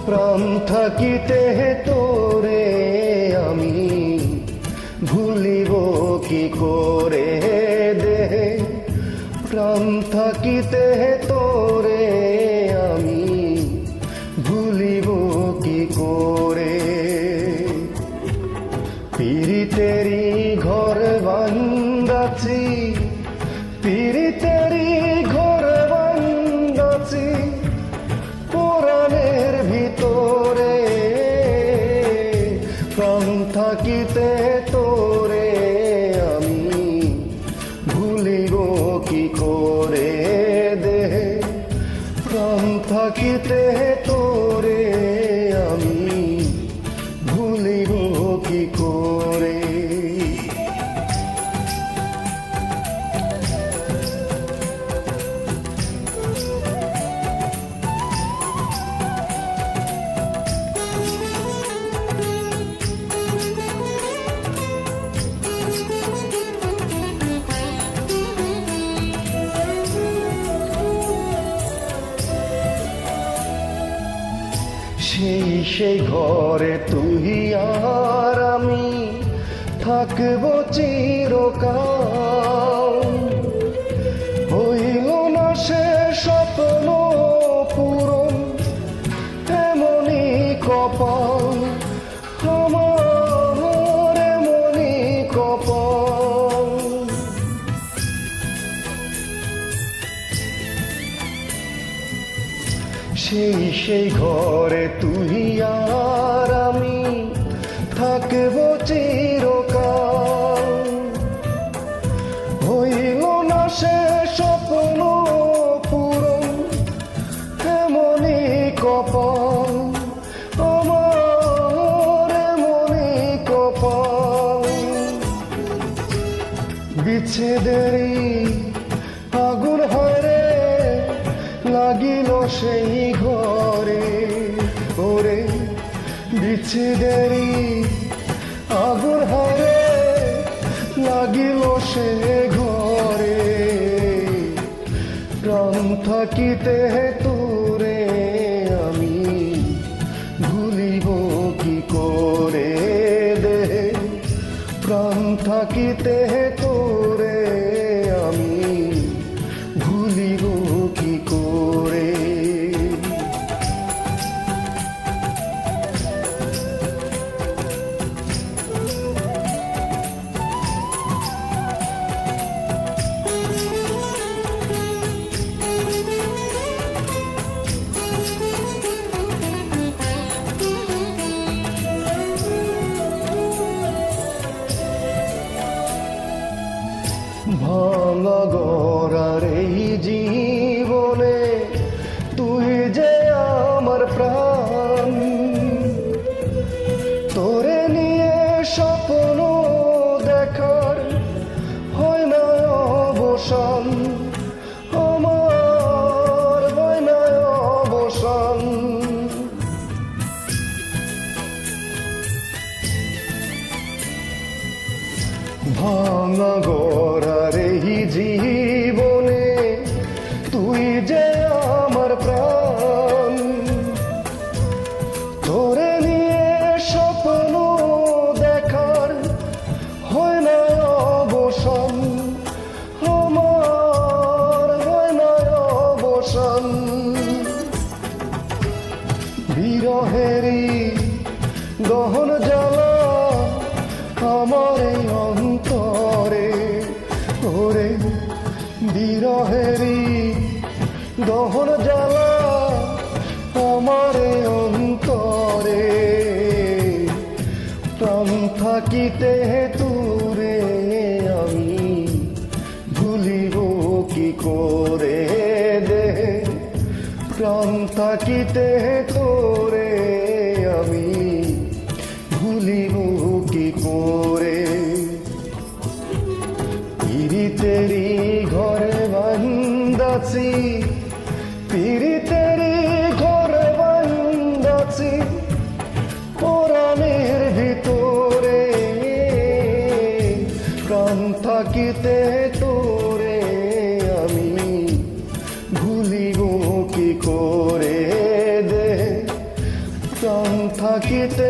প্রাণ থাকিতে তোরে আমি ভুলিব কি করে দেহে, প্রাণ থাকিতে তোরে আমি ভুলিব কি করে। পীড়িতেরি ঘর বান্দাছি, পীড়িতেরি ঘর বান্দাছি পুরাণের ভিতরে, প্রাণ থাকিতে তোরে আমি ভুলিব কি করে দেহে, প্রাণ থাকিতে তোরে আমি ভুলিব কি করে। সেই ঘরে তুই আর আমি থাকবো চিরকাল, হইল না সে স্বপ্ন পূরণ এমনি কপাল আমার, এমনি কপাল। সেই ঘরে তুই আর আমি থাকবো চিরকাল, হইল না সে স্বপ্ন পূরণ এমনি কপাল আমার, এমনি কপাল। বিচ্ছেদেরই আগুন হারে লাগিল সেই ঘরে, ওরে বিচ্ছেদেরই আগুন হারে লাগিল সে ঘরে, প্রাণ থাকিতে তোরে আমি ভুলিব কি করে দেহে, প্রাণ থাকিতে তোরে আমি ভুলিব কি করে। ভাঙা গড়ার এই জীবনে তুই যে আমার প্রাণ, তোরে নিয়ে স্বপ্ন দেখার হয় না অবসান আমার, হয় না অবসান। ভাঙা গড়ার এই জীবনে তুই যে আমার প্রাণ, তোরে নিয়ে স্বপ্ন দেখার হয় না অবসান আমার, হয় না অবসান। বিরহেরই দহন জ্বালা আমার এই অন্তরে, ওরে বিরহেরই দহন জ্বালা আমার এই অন্তরে, প্রাণ থাকিতে তোরে আমি ভুলিব কি করে দেহে, প্রাণ থাকিতে তোরে আমি ভুলিব কি করে। পীড়িতেরি ঘরে বান্দাছি, পীড়িতেরি ঘরে বান্দাছি পুরাণের ভিতরে, প্রাণ থাকিতে তোরে আমি ভুলিব কি করে দেহে, থাকিতে